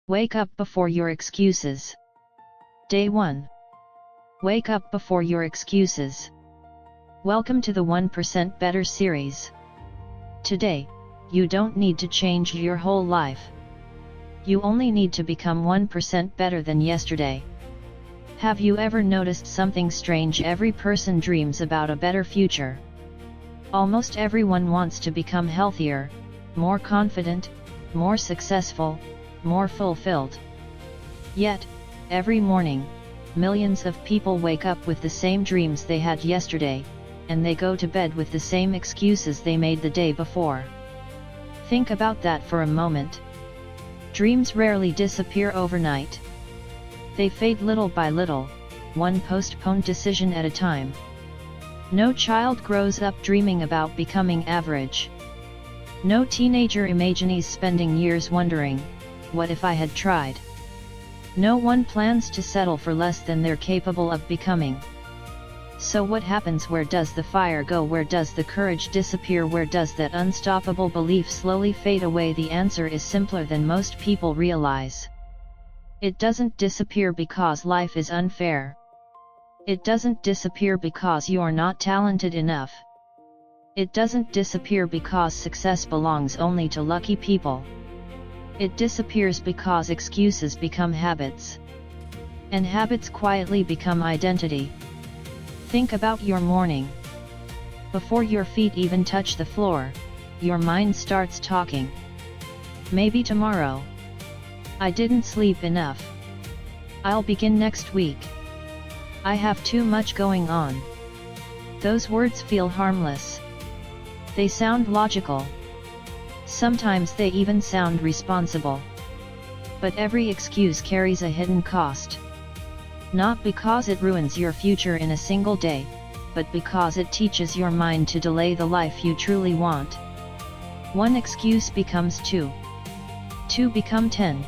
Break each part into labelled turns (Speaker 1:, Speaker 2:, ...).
Speaker 1: Wake up before your excuses. Day 1. Wake up before your excuses. Welcome to the 1% Better series. Today, you don't need to change your whole life. You only need to become 1% better than yesterday. Have you ever noticed something strange? Every person dreams about a better future. Almost everyone wants to become healthier, more confident, more successful, more fulfilled. Yet, every morning, millions of people wake up with the same dreams they had yesterday, and they go to bed with the same excuses they made the day before. Think about that for a moment. Dreams rarely disappear overnight. They fade little by little, one postponed decision at a time. No child grows up dreaming about becoming average. No teenager imagines spending years wondering, what if I had tried? No one plans to settle for less than they're capable of becoming. So what happens? Where does the fire go? Where does the courage disappear? Where does that unstoppable belief slowly fade away? The answer is simpler than most people realize. It doesn't disappear because life is unfair. It doesn't disappear because you're not talented enough. It doesn't disappear because success belongs only to lucky people. It disappears because excuses become habits. And habits quietly become identity. Think about your morning. Before your feet even touch the floor, your mind starts talking. Maybe tomorrow. I didn't sleep enough. I'll begin next week. I have too much going on. Those words feel harmless. They sound logical. Sometimes they even sound responsible. But every excuse carries a hidden cost. Not because it ruins your future in a single day, but because it teaches your mind to delay the life you truly want. One excuse becomes 2. 2 become 10.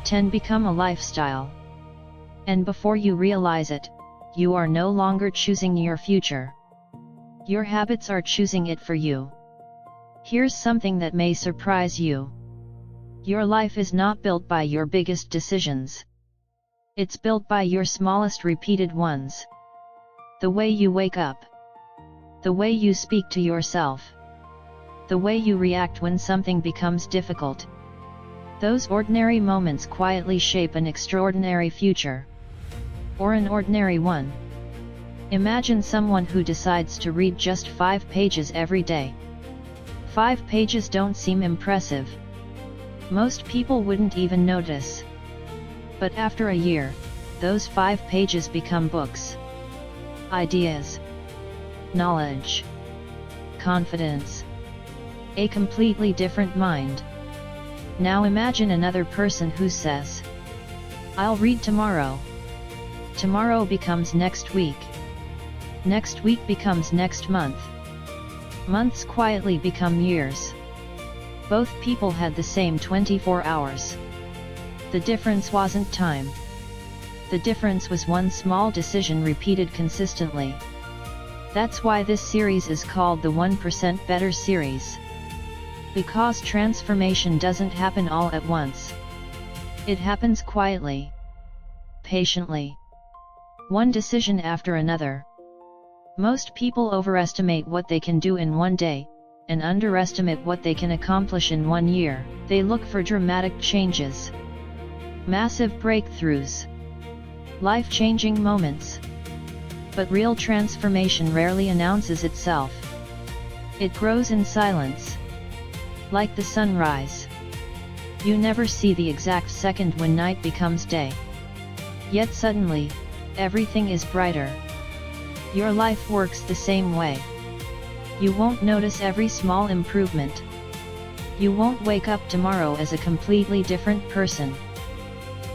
Speaker 1: 10 become a lifestyle. And before you realize it, you are no longer choosing your future. Your habits are choosing it for you. Here's something that may surprise you. Your life is not built by your biggest decisions. It's built by your smallest repeated ones. The way you wake up. The way you speak to yourself. The way you react when something becomes difficult. Those ordinary moments quietly shape an extraordinary future. Or an ordinary one. Imagine someone who decides to read just 5 pages every day. 5 pages don't seem impressive. Most people wouldn't even notice. But after a year, those 5 pages become books. Ideas. Knowledge. Confidence. A completely different mind. Now imagine another person who says, I'll read tomorrow. Tomorrow becomes next week. Next week becomes next month. Months quietly become years. Both people had the same 24 hours. The difference wasn't time. The difference was one small decision repeated consistently. That's why this series is called the 1% Better series. Because transformation doesn't happen all at once. It happens quietly. Patiently. One decision after another. Most people overestimate what they can do in one day, and underestimate what they can accomplish in 1 year. They look for dramatic changes. Massive breakthroughs. Life-changing moments. But real transformation rarely announces itself. It grows in silence. Like the sunrise. You never see the exact second when night becomes day. Yet suddenly, everything is brighter. Your life works the same way. You won't notice every small improvement. You won't wake up tomorrow as a completely different person.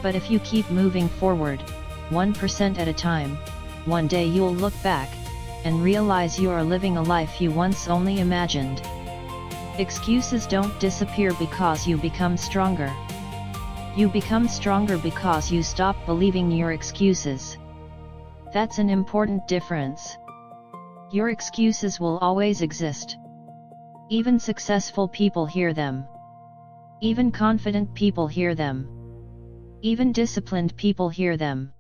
Speaker 1: But if you keep moving forward, 1% at a time, one day you'll look back, and realize you are living a life you once only imagined. Excuses don't disappear because you become stronger. You become stronger because you stop believing your excuses. That's an important difference. Your excuses will always exist. Even successful people hear them. Even confident people hear them. Even disciplined people hear them.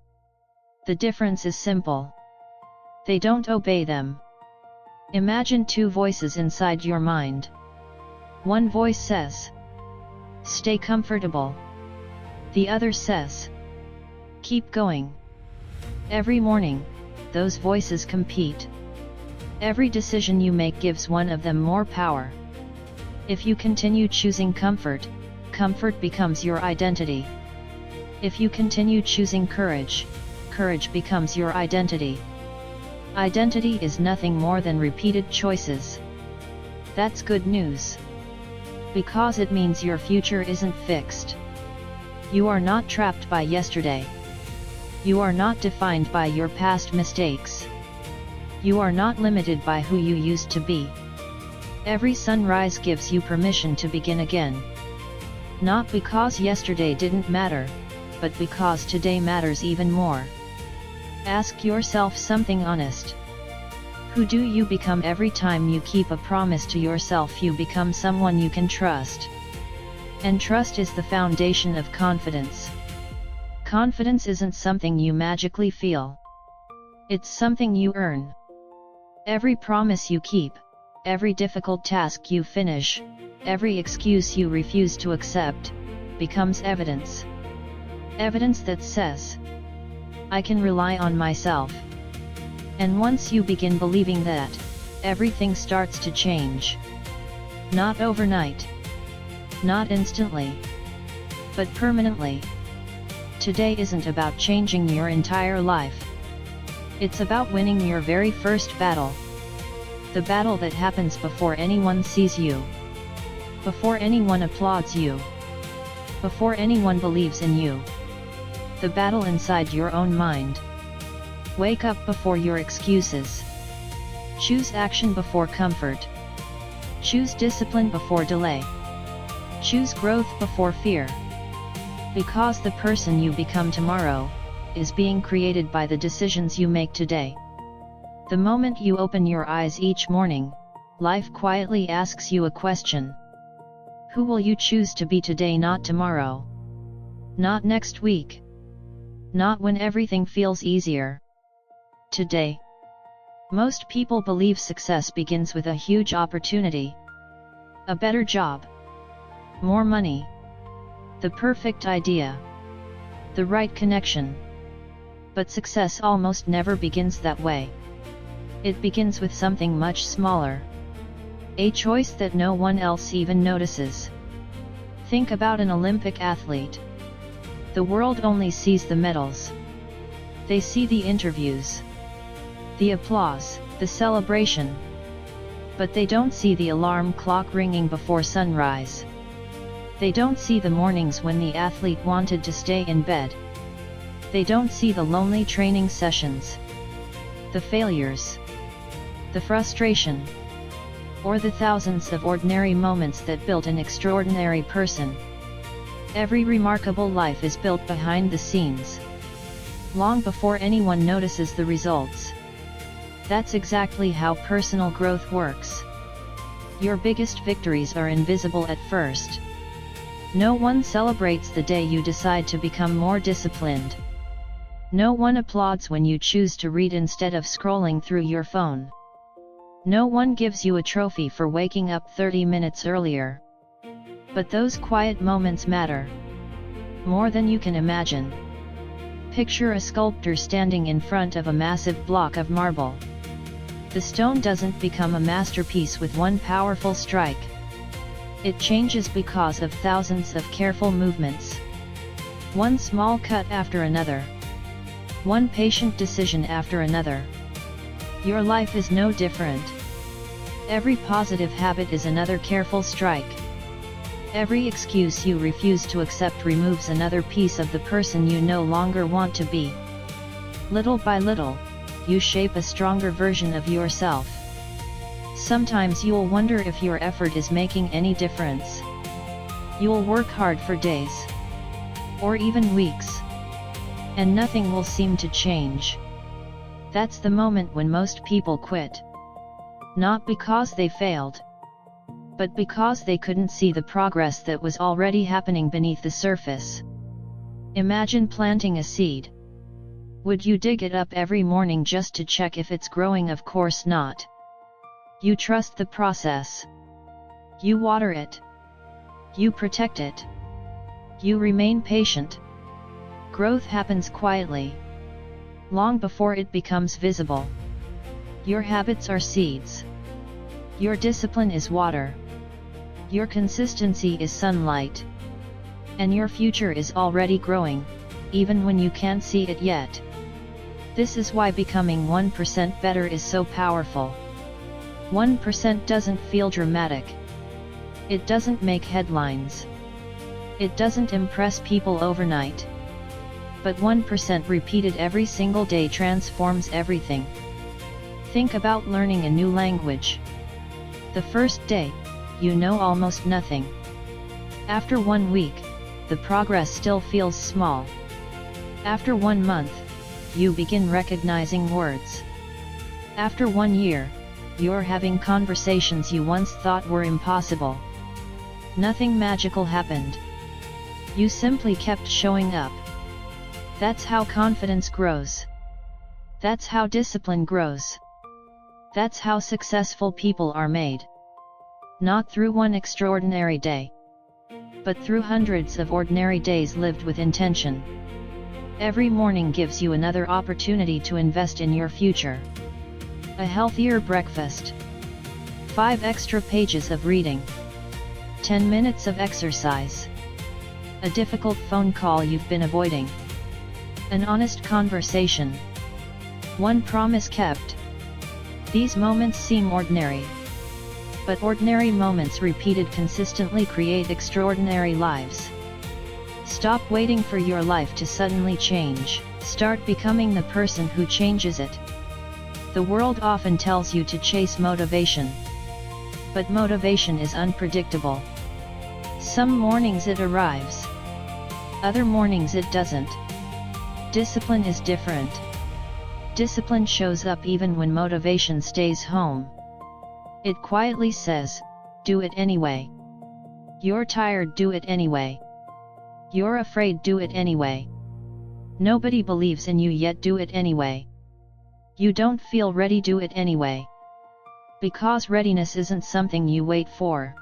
Speaker 1: The difference is simple. They don't obey them. Imagine two voices inside your mind. One voice says, "Stay comfortable." The other says, "Keep going." Every morning, those voices compete. Every decision you make gives one of them more power. If you continue choosing comfort, comfort becomes your identity. If you continue choosing courage, courage becomes your identity. Identity is nothing more than repeated choices. That's good news. Because it means your future isn't fixed. You are not trapped by yesterday. You are not defined by your past mistakes. You are not limited by who you used to be. Every sunrise gives you permission to begin again. Not because yesterday didn't matter, but because today matters even more. Ask yourself something honest. Who do you become every time you keep a promise to yourself? You become someone you can trust. And trust is the foundation of confidence. Confidence isn't something you magically feel. It's something you earn. Every promise you keep, every difficult task you finish, every excuse you refuse to accept, becomes evidence. Evidence that says, "I can rely on myself." And once you begin believing that, everything starts to change. Not overnight. Not instantly. But permanently. Today isn't about changing your entire life. It's about winning your very first battle. The battle that happens before anyone sees you. Before anyone applauds you. Before anyone believes in you. The battle inside your own mind. Wake up before your excuses. Choose action before comfort. Choose discipline before delay. Choose growth before fear. Because the person you become tomorrow is being created by the decisions you make today. The moment you open your eyes each morning, life quietly asks you a question. Who will you choose to be today, not tomorrow? Not next week. Not when everything feels easier. Today. Most people believe success begins with a huge opportunity. A better job. More money. The perfect idea. The right connection. But success almost never begins that way. It begins with something much smaller. A choice that no one else even notices. Think about an Olympic athlete. The world only sees the medals. They see the interviews, the applause, the celebration. But they don't see the alarm clock ringing before sunrise. They don't see the mornings when the athlete wanted to stay in bed. They don't see the lonely training sessions, the failures, the frustration, or the thousands of ordinary moments that built an extraordinary person. Every remarkable life is built behind the scenes, long before anyone notices the results. That's exactly how personal growth works. Your biggest victories are invisible at first. No one celebrates the day you decide to become more disciplined. No one applauds when you choose to read instead of scrolling through your phone. No one gives you a trophy for waking up 30 minutes earlier. But those quiet moments matter. More than you can imagine. Picture a sculptor standing in front of a massive block of marble. The stone doesn't become a masterpiece with one powerful strike. It changes because of thousands of careful movements. One small cut after another. One patient decision after another. Your life is no different. Every positive habit is another careful strike. Every excuse you refuse to accept removes another piece of the person you no longer want to be. Little by little, you shape a stronger version of yourself. Sometimes you'll wonder if your effort is making any difference. You'll work hard for days, or even weeks, and nothing will seem to change. That's the moment when most people quit. Not because they failed, but because they couldn't see the progress that was already happening beneath the surface. Imagine planting a seed. Would you dig it up every morning just to check if it's growing? Of course not. You trust the process. You water it. You protect it. You remain patient. Growth happens quietly, long before it becomes visible. Your habits are seeds. Your discipline is water. Your consistency is sunlight. And your future is already growing, even when you can't see it yet. This is why becoming 1% better is so powerful. 1% doesn't feel dramatic. It doesn't make headlines. It doesn't impress people overnight. But 1% repeated every single day transforms everything. Think about learning a new language. The first day, you know almost nothing. After 1 week, the progress still feels small. After 1 month, you begin recognizing words. After 1 year, you're having conversations you once thought were impossible. Nothing magical happened. You simply kept showing up. That's how confidence grows. That's how discipline grows. That's how successful people are made. Not through one extraordinary day, but through hundreds of ordinary days lived with intention. Every morning gives you another opportunity to invest in your future. A healthier breakfast. 5 extra pages of reading. 10 minutes of exercise. A difficult phone call you've been avoiding. An honest conversation. One promise kept. These moments seem ordinary. But ordinary moments repeated consistently create extraordinary lives. Stop waiting for your life to suddenly change. Start becoming the person who changes it. The world often tells you to chase motivation. But motivation is unpredictable. Some mornings it arrives. Other mornings it doesn't. Discipline is different. Discipline shows up even when motivation stays home. It quietly says, do it anyway. You're tired, do it anyway. You're afraid, do it anyway. Nobody believes in you yet, do it anyway. You don't feel ready, do it anyway. Because readiness isn't something you wait for.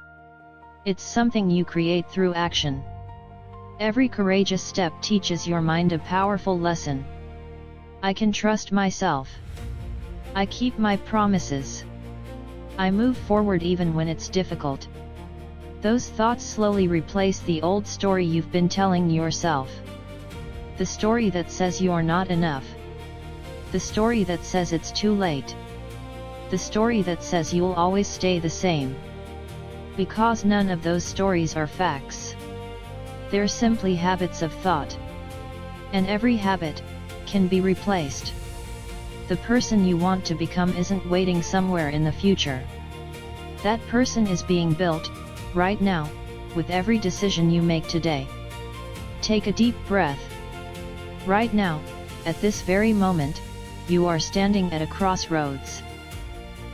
Speaker 1: It's something you create through action. Every courageous step teaches your mind a powerful lesson. I can trust myself. I keep my promises. I move forward even when it's difficult. Those thoughts slowly replace the old story you've been telling yourself. The story that says you're not enough. The story that says it's too late. The story that says you'll always stay the same. Because none of those stories are facts. They're simply habits of thought. And every habit can be replaced. The person you want to become isn't waiting somewhere in the future. That person is being built, right now, with every decision you make today. Take a deep breath. Right now, at this very moment, you are standing at a crossroads.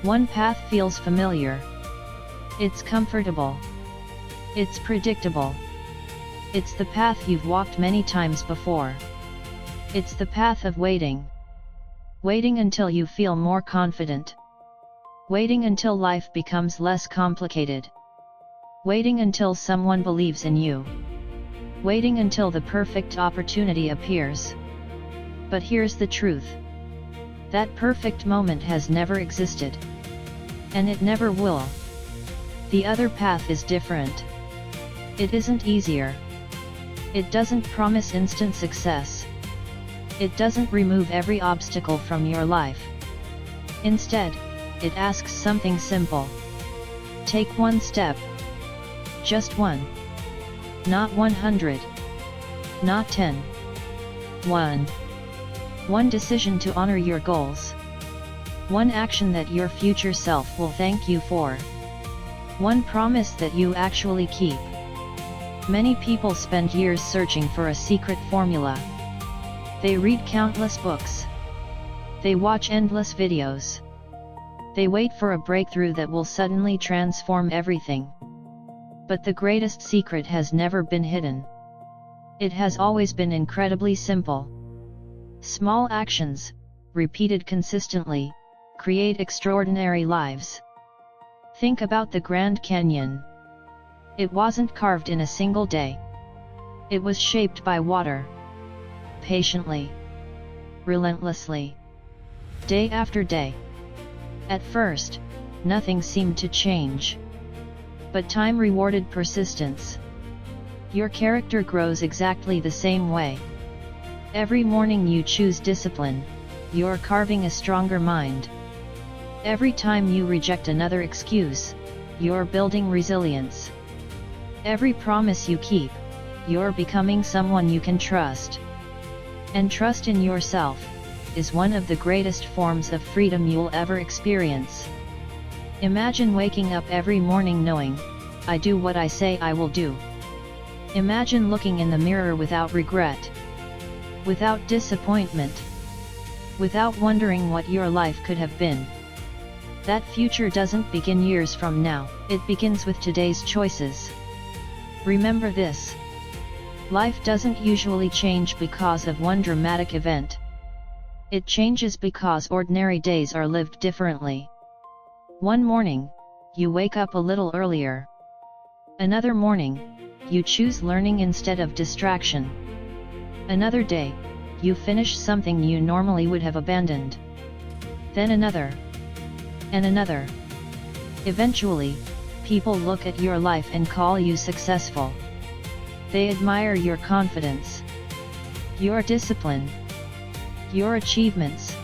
Speaker 1: One path feels familiar. It's comfortable. It's predictable. It's the path you've walked many times before. It's the path of waiting. Waiting until you feel more confident. Waiting until life becomes less complicated. Waiting until someone believes in you. Waiting until the perfect opportunity appears. But here's the truth. That perfect moment has never existed. And it never will. The other path is different. It isn't easier. It doesn't promise instant success. It doesn't remove every obstacle from your life. Instead, it asks something simple. Take one step. Just one. Not 100. Not 10. One. One decision to honor your goals. One action that your future self will thank you for. One promise that you actually keep. Many people spend years searching for a secret formula. They read countless books. They watch endless videos. They wait for a breakthrough that will suddenly transform everything. But the greatest secret has never been hidden. It has always been incredibly simple. Small actions, repeated consistently, create extraordinary lives. Think about the Grand Canyon. It wasn't carved in a single day. It was shaped by water. Patiently. Relentlessly. Day after day. At first, nothing seemed to change. But time rewarded persistence. Your character grows exactly the same way. Every morning you choose discipline, you're carving a stronger mind. Every time you reject another excuse, you're building resilience. Every promise you keep, you're becoming someone you can trust. And trust in yourself is one of the greatest forms of freedom you'll ever experience. Imagine waking up every morning knowing, I do what I say I will do. Imagine looking in the mirror without regret. Without disappointment. Without wondering what your life could have been. That future doesn't begin years from now, it begins with today's choices. Remember this. Life doesn't usually change because of one dramatic event. It changes because ordinary days are lived differently. One morning, you wake up a little earlier. Another morning, you choose learning instead of distraction. Another day, you finish something you normally would have abandoned. Then another. And another. Eventually, people look at your life and call you successful. They admire your confidence, your discipline, your achievements.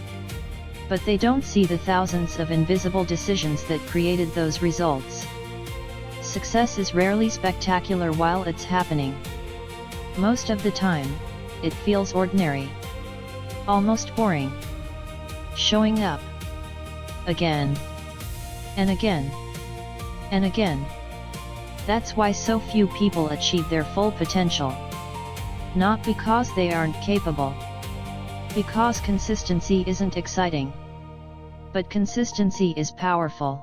Speaker 1: But they don't see the thousands of invisible decisions that created those results. Success is rarely spectacular while it's happening. Most of the time, it feels ordinary. Almost boring. Showing up. Again. And again. And again. That's why so few people achieve their full potential. Not because they aren't capable. Because consistency isn't exciting. But consistency is powerful.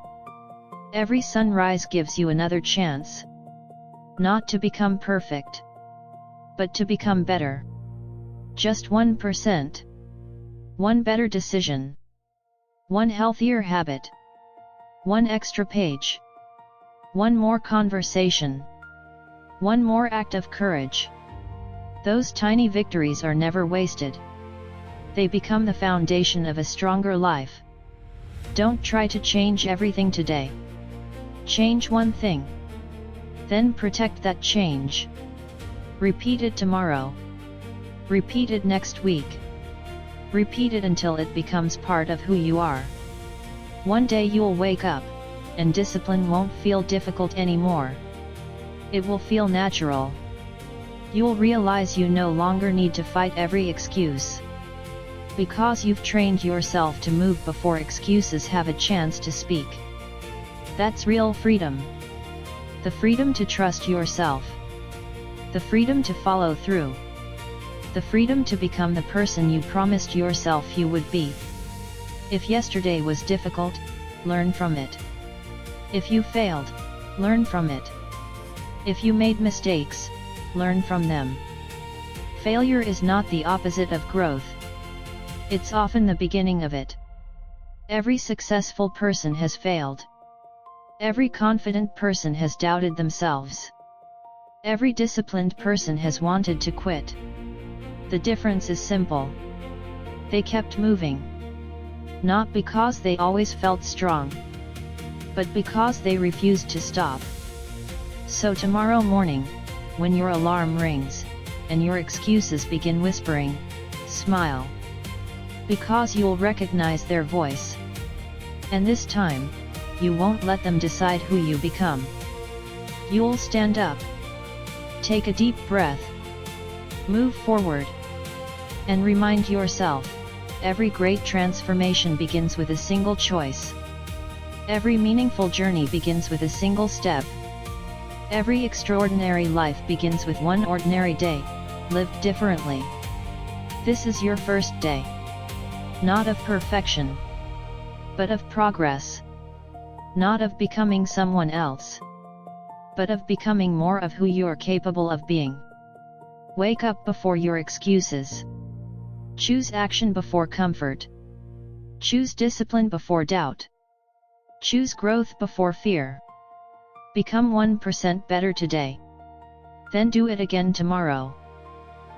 Speaker 1: Every sunrise gives you another chance. Not to become perfect. But to become better. Just 1%. One better decision. One healthier habit. One extra page. One more conversation. One more act of courage. Those tiny victories are never wasted. They become the foundation of a stronger life. Don't try to change everything today. Change one thing. Then protect that change. Repeat it tomorrow. Repeat it next week. Repeat it until it becomes part of who you are. One day you'll wake up, and discipline won't feel difficult anymore. It will feel natural. You'll realize you no longer need to fight every excuse. Because you've trained yourself to move before excuses have a chance to speak. That's real freedom. The freedom to trust yourself. The freedom to follow through. The freedom to become the person you promised yourself you would be. If yesterday was difficult, learn from it. If you failed, learn from it. If you made mistakes, learn from them. Failure is not the opposite of growth. It's often the beginning of it. Every successful person has failed. Every confident person has doubted themselves. Every disciplined person has wanted to quit. The difference is simple. They kept moving. Not because they always felt strong, but because they refused to stop. So tomorrow morning, when your alarm rings, and your excuses begin whispering, smile. Because you'll recognize their voice. And this time, you won't let them decide who you become. You'll stand up. Take a deep breath. Move forward. And remind yourself, every great transformation begins with a single choice. Every meaningful journey begins with a single step. Every extraordinary life begins with one ordinary day, lived differently. This is your first day. Not of perfection, but of progress. Not of becoming someone else, but of becoming more of who you're capable of being. Wake up before your excuses. Choose action before comfort. Choose discipline before doubt. Choose growth before fear. Become 1% better today. Then do it again tomorrow.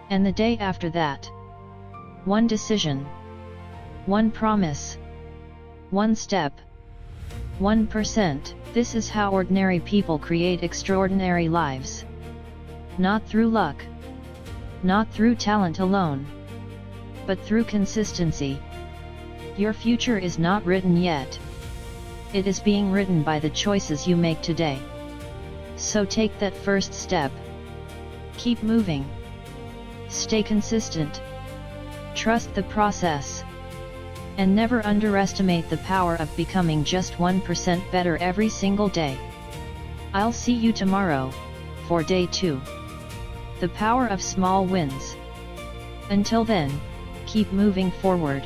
Speaker 1: And the day after that. One decision. One promise. One step. 1%. This is how ordinary people create extraordinary lives. Not through luck. Not through talent alone. But through consistency. Your future is not written yet. It is being written by the choices you make today. So take that first step. Keep moving. Stay consistent. Trust the process. And never underestimate the power of becoming just 1% better every single day. I'll see you tomorrow, for day 2. The power of small wins. Until then, keep moving forward.